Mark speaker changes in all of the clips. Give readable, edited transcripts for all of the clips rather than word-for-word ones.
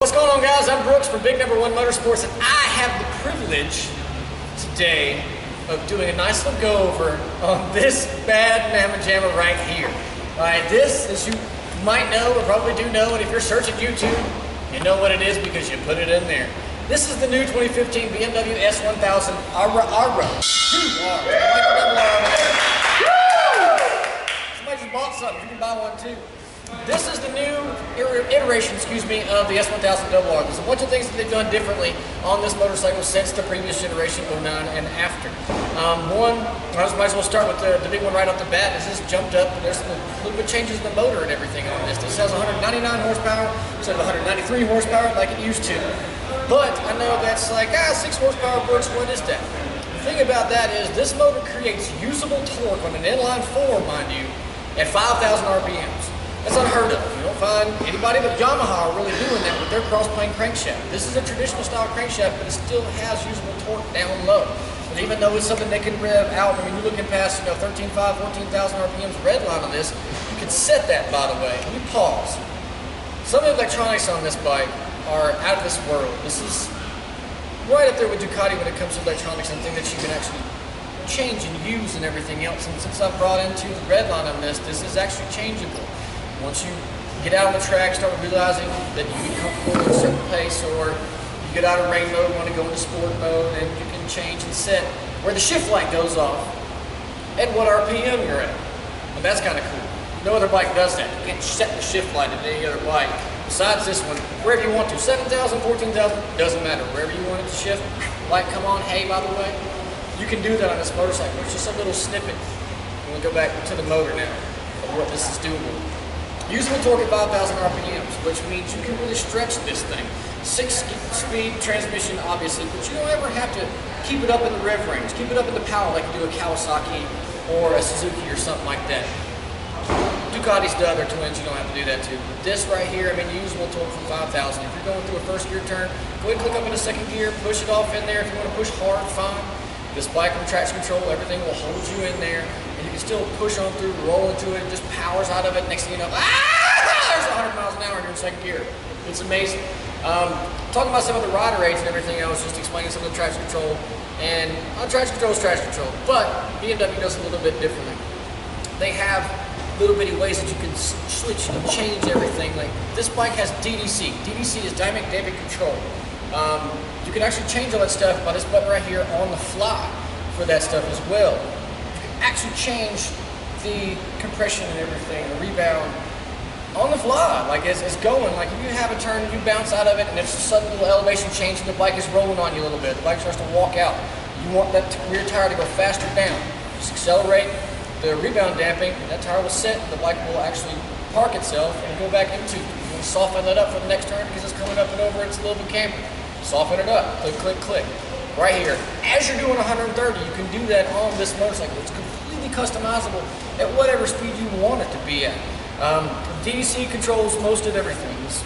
Speaker 1: What's going on, guys? I'm Brooks from Big Motorsports, and I have the privilege today of doing a nice little go-over on this bad mamma jamma right here. Alright, this, as you might know, or probably do know, and if you're searching YouTube, you know what it is because you put it in there. This is the new 2015 BMW S1000rr. Somebody just bought something. You can buy one too. This is the new iteration, of the S1000rr. There's a bunch of things that they've done differently on this motorcycle since the previous generation, 09 and after. One, I might as well start with the big one right off the bat. Is this jumped up? There's a little bit changes in the motor and everything on this. This has 199 horsepower instead of 193 horsepower like it used to. But I know that's like, 6 horsepower, Brooks, what is that? The thing about that is this motor creates usable torque on an inline 4, mind you, at 5,000 RPMs. That's unheard of. You don't find anybody but Yamaha are really doing that with their cross-plane crankshaft. This is a traditional style crankshaft, but it still has usable torque down low. And even though it's something they can rev out, I mean, you're looking past 13,500, 14,000 RPMs red line on this, you can set that, by the way. Let me pause. Some of the electronics on this bike are out of this world. This is right up there with Ducati when it comes to electronics and things that you can actually change and use and everything else. And since I've brought into the red line on this is actually changeable. Once you get out on the track, start realizing that you get comfortable at a certain pace, or you get out of rain mode, want to go into sport mode, and you can change and set where the shift light goes off and what RPM you're at. And that's kind of cool. No other bike does that. You can't set the shift light at any other bike besides this one, wherever you want to. 7,000, 14,000, doesn't matter. Wherever you want it to shift, light come on, hey, by the way, you can do that on this motorcycle. It's just a little snippet. I'm going to go back to the motor now of what this is doable. Usable torque at 5,000 RPMs, which means you can really stretch this thing. 6-speed transmission, obviously, but you don't ever have to keep it up in the rev range, keep it up in the power like you do a Kawasaki or a Suzuki or something like that. Ducati's the other twins, you don't have to do that too. But this right here, I mean, usable torque from 5,000. If you're going through a first gear turn, go ahead and click up in the second gear, push it off in there. If you want to push hard, fine. This bike with traction control, everything will hold you in there. You can still push on through, roll into it, just powers out of it. Next thing you know, there's 100 miles an hour in second gear. It's amazing. Talking about some of the rider aids and everything, I was just explaining some of the traction control. And traction control is traction control, but BMW does a little bit differently. They have little bitty ways that you can switch and change everything. Like this bike has DDC. DDC is dynamic damping control. You can actually change all that stuff by this button right here on the fly for that stuff as well. Actually change the compression and everything, the rebound on the fly, like it's going. Like if you have a turn, you bounce out of it, and it's a sudden little elevation change, and the bike is rolling on you a little bit. The bike starts to walk out. You want that rear tire to go faster down. Just accelerate the rebound damping, and that tire will set. The bike will actually park itself and go back into. You want to soften that up for the next turn because it's coming up and over. It's a little bit camber. Soften it up. Click, click, click. Right here. As you're doing 130, you can do that on this motorcycle. It's completely customizable at whatever speed you want it to be at. DDC controls most of everything. It's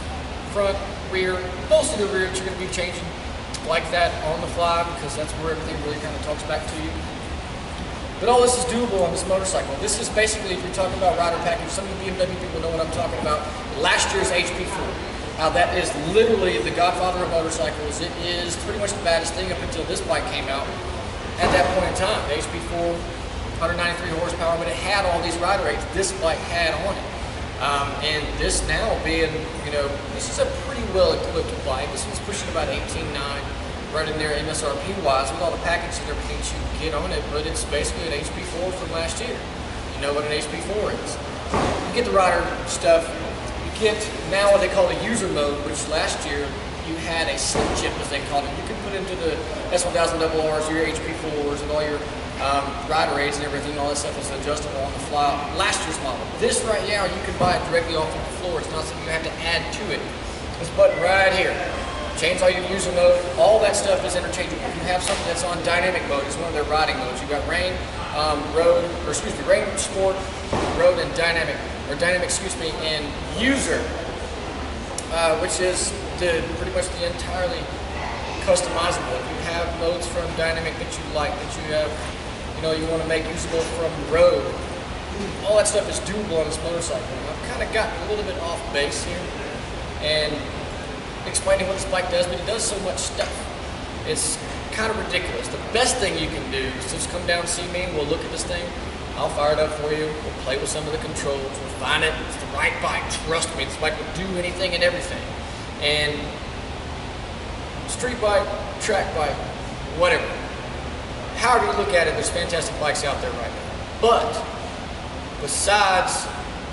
Speaker 1: front, rear, most of the rear that you're going to be changing like that on the fly because that's where everything really kind of talks back to you. But all this is doable on this motorcycle. This is basically, if you're talking about rider package, some of the BMW people know what I'm talking about. Last year's HP4. Now that is literally the godfather of motorcycles. It is pretty much the baddest thing up until this bike came out. At that point in time, the HP4, 193 horsepower, but it had all these rider aids this bike had on it. And this now being, this is a pretty well equipped bike. This one's pushing about 18.9, right in there MSRP wise with all the packages and everything you can get on it, but it's basically an HP4 from last year. You know what an HP4 is. You get the rider stuff. Get now what they call the user mode, which last year you had a slip chip, as they called it. You could put into the S1000rrs, your HP4s, and all your rider aids and everything. All that stuff is adjustable on the fly. Last year's model. This right now, you can buy it directly off of the floor. It's not something you have to add to it. This button right here. Change all your user mode. All that stuff is interchangeable. If you have something that's on dynamic mode, it's one of their riding modes. You've got rain, rain, sport, road, and dynamic. And user, which is pretty much the entirely customizable. If you have modes from dynamic that you like, that you have, you want to make usable from road, all that stuff is doable on this motorcycle. I've kind of gotten a little bit off base here, and explaining what this bike does, but it does so much stuff. It's kind of ridiculous. The best thing you can do is just come down and see me, and we'll look at this thing. I'll fire it up for you. We'll play with some of the controls. We'll find it. It's the right bike. Trust me, this bike will do anything and everything. And street bike, track bike, whatever. However you look at it, there's fantastic bikes out there right now. But besides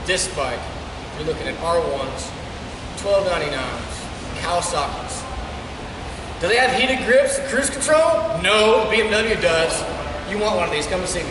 Speaker 1: this bike, you're looking at R1s, 1299s, Kawasaki's. Do they have heated grips and cruise control? No, BMW does. You want one of these, come and see me.